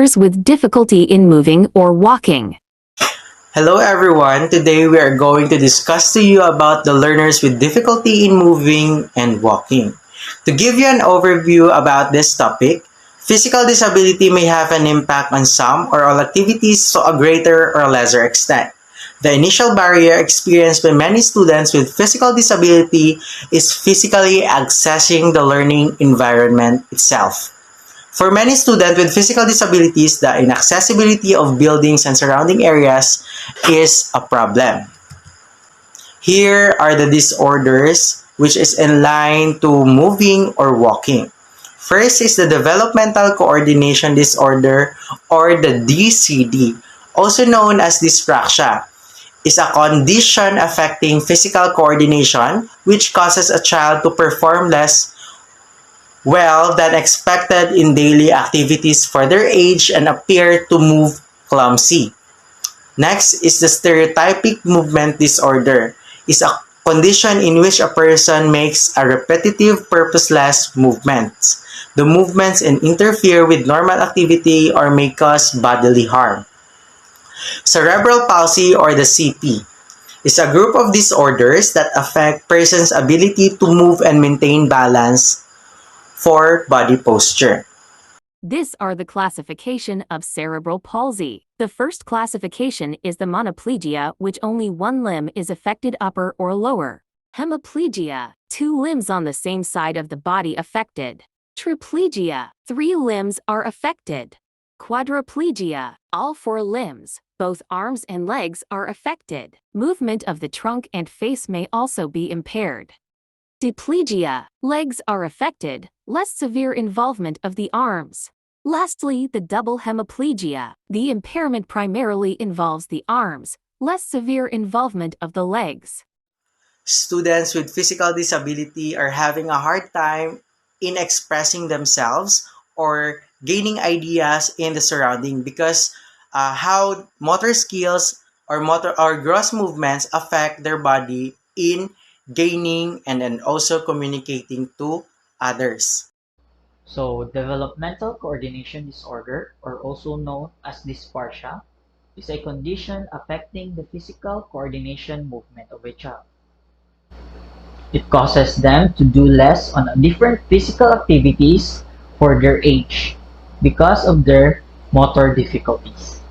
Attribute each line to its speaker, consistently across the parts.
Speaker 1: learners with difficulty in moving or walking.
Speaker 2: Hello everyone, today we are going to discuss to you about the learners with difficulty in moving and walking. To give you an overview about this topic, physical disability may have an impact on some or all activities to a greater or lesser extent. The initial barrier experienced by many students with physical disability is physically accessing the learning environment itself. For many students with physical disabilities, the inaccessibility of buildings and surrounding areas is a problem. Here are the disorders which is in line to moving or walking. First is the developmental coordination disorder or the DCD, also known as dyspraxia, is a condition affecting physical coordination which causes a child to perform less well than expected in daily activities for their age and appear to move clumsy. Next is the stereotypic movement disorder. Is a condition in which a person makes a repetitive purposeless movements. The movements interfere with normal activity or may cause bodily harm. Cerebral palsy or the CP is a group of disorders that affect person's ability to move and maintain balance for body posture.
Speaker 1: These are the classification of cerebral palsy. The first classification is the monoplegia, which only one limb is affected, upper or lower. Hemiplegia, 2 limbs on the same side of the body affected. Triplegia, 3 limbs are affected. Quadriplegia, all 4 limbs, both arms and legs are affected. Movement of the trunk and face may also be impaired. Diplegia, legs are affected, less severe involvement of the arms. Lastly, the double hemiplegia. The impairment primarily involves the arms, less severe involvement of the legs.
Speaker 2: Students with physical disability are having a hard time in expressing themselves or gaining ideas in the surrounding because how motor skills or motor or gross movements affect their body in gaining and then also communicating to others.
Speaker 3: So, developmental coordination disorder, or also known as dyspareunia, is a condition affecting the physical coordination movement of a child. It causes them to do less on different physical activities for their age because of their motor difficulties.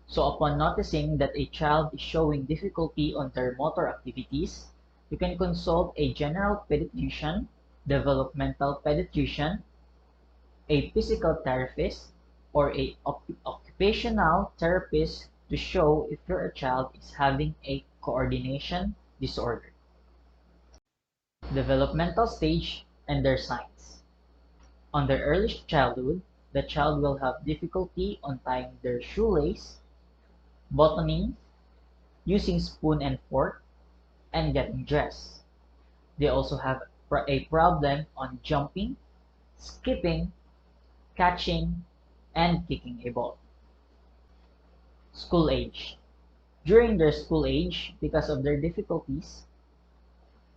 Speaker 3: So, upon noticing that a child is showing difficulty on their motor activities, you can consult a general pediatrician, developmental pediatrician, a physical therapist, or a occupational therapist to show if your child is having a coordination disorder. Developmental stage and their signs. On their early childhood, the child will have difficulty on tying their shoelace, buttoning, using spoon and fork, and getting dressed. They also have a problem on jumping, skipping, catching, and kicking a ball. School age. During their school age, because of their difficulties,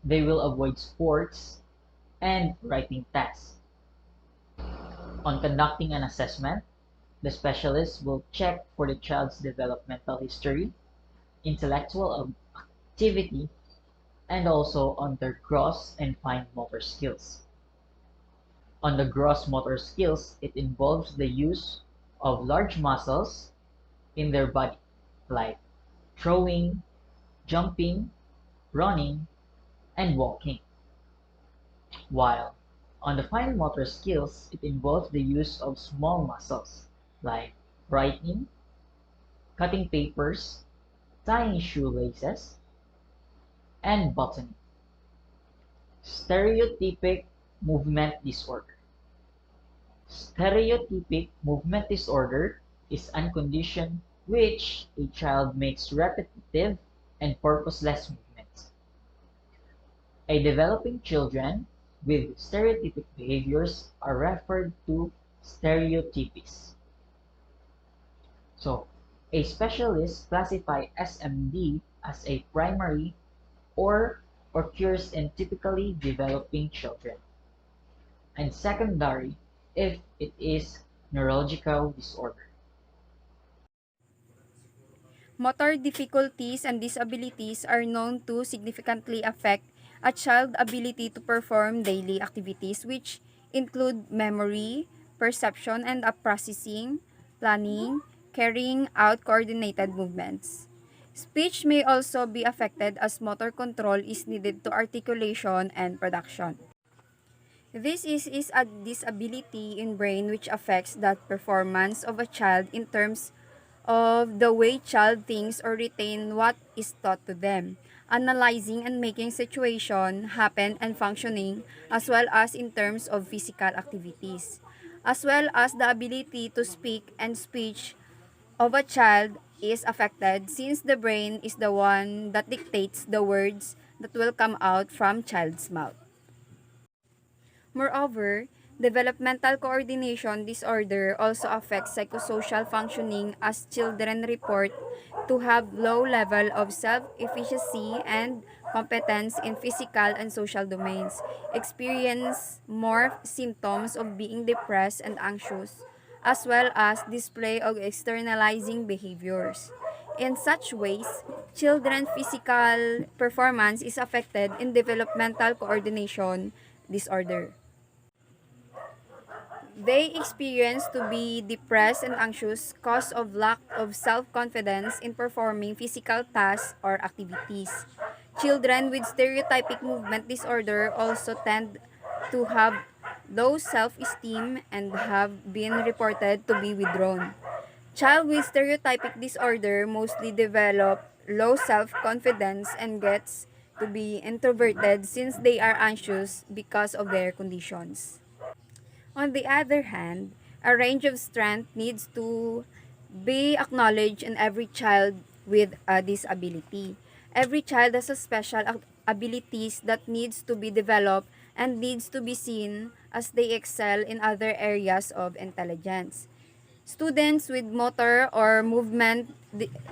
Speaker 3: they will avoid sports and writing tests. On conducting an assessment, the specialist will check for the child's developmental history, intellectual activity, and also on their gross and fine motor skills. On the gross motor skills, it involves the use of large muscles in their body, like throwing, jumping, running, and walking. While on the fine motor skills, it involves the use of small muscles, like writing, cutting papers, tying shoelaces, and buttoning. Stereotypic movement disorder. Stereotypic movement disorder is a condition which a child makes repetitive and purposeless movements. A developing children with stereotypic behaviors are referred to stereotypies. So, a specialist classify SMD as a primary or occurs in typically developing children, and secondary if it is neurological disorder.
Speaker 4: Motor difficulties and disabilities are known to significantly affect a child's ability to perform daily activities which include memory, perception and processing, planning, carrying out coordinated movements. Speech may also be affected as motor control is needed to articulation and production. This is a disability in brain which affects the performance of a child in terms of the way child thinks or retain what is taught to them, analyzing and making situation happen and functioning, as well as in terms of physical activities, as well as the ability to speak and speech of a child is affected since the brain is the one that dictates the words that will come out from child's mouth. Moreover, developmental coordination disorder also affects psychosocial functioning as children report to have low level of self-efficacy and competence in physical and social domains, experience more symptoms of being depressed and anxious, as well as display of externalizing behaviors. In such ways, children's physical performance is affected in developmental coordination disorder. They experience to be depressed and anxious cause of lack of self-confidence in performing physical tasks or activities. Children with stereotypic movement disorder also tend to have low self-esteem and have been reported to be withdrawn. Child with stereotypic disorder mostly develop low self-confidence and gets to be introverted since they are anxious because of their conditions. On the other hand, a range of strength needs to be acknowledged in every child with a disability. Every child has a special abilities that needs to be developed and needs to be seen as they excel in other areas of intelligence. Students with motor or movement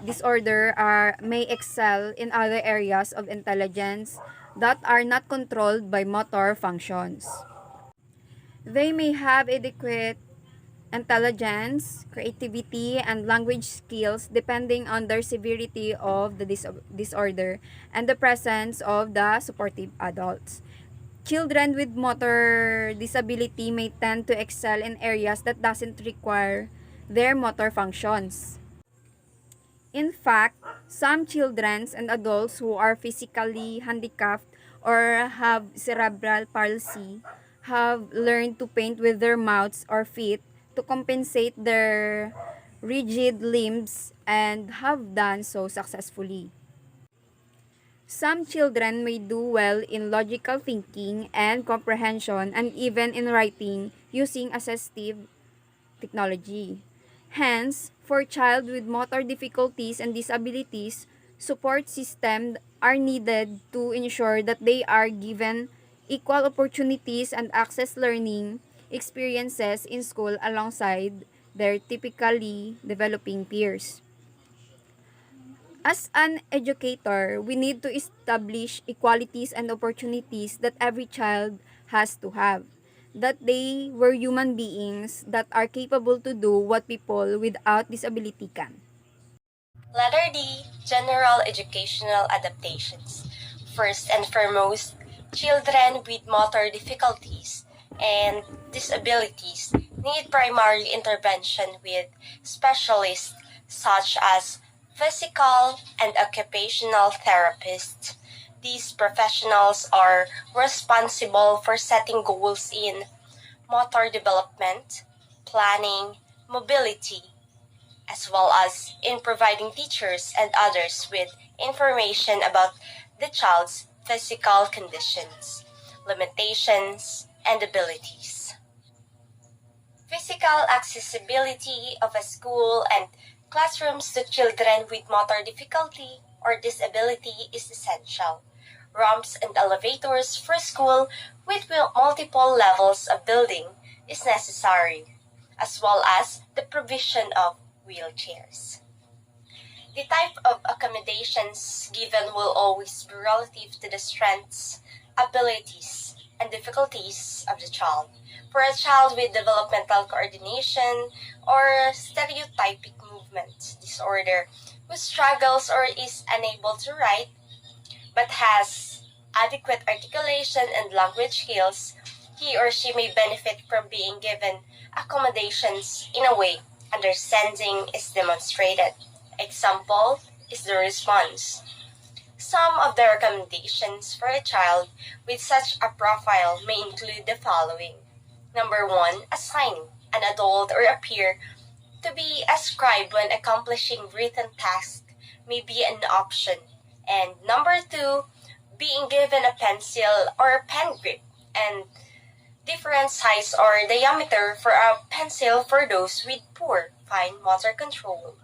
Speaker 4: disorder may excel in other areas of intelligence that are not controlled by motor functions. They may have adequate intelligence, creativity, and language skills depending on their severity of the disorder and the presence of the supportive adults. Children with motor disability may tend to excel in areas that doesn't require their motor functions. In fact, some children and adults who are physically handicapped or have cerebral palsy have learned to paint with their mouths or feet to compensate their rigid limbs and have done so successfully. Some children may do well in logical thinking and comprehension and even in writing using assistive technology. Hence, for child with motor difficulties and disabilities, support systems are needed to ensure that they are given equal opportunities and access learning experiences in school alongside their typically developing peers. As an educator, we need to establish equalities and opportunities that every child has to have. That they were human beings that are capable to do what people without disability can.
Speaker 5: Letter D. General educational adaptations. First and foremost, children with motor difficulties and disabilities need primary intervention with specialists such as physical and occupational therapists. These professionals are responsible for setting goals in motor development, planning, mobility, as well as in providing teachers and others with information about the child's physical conditions, limitations, and abilities. Physical accessibility of a school and classrooms to children with motor difficulty or disability is essential. Ramps and elevators for school with multiple levels of building is necessary, as well as the provision of wheelchairs. The type of accommodations given will always be relative to the strengths, abilities, and difficulties of the child. For a child with developmental coordination or stereotypic movement disorder who struggles or is unable to write but has adequate articulation and language skills, he or she may benefit from being given accommodations in a way understanding is demonstrated. Example is the response. Some of the recommendations for a child with such a profile may include the following. Number 1, assign an adult or a peer to be a scribe when accomplishing written tasks may be an option. And number 2, being given a pencil or a pen grip and different size or diameter for a pencil for those with poor fine motor control.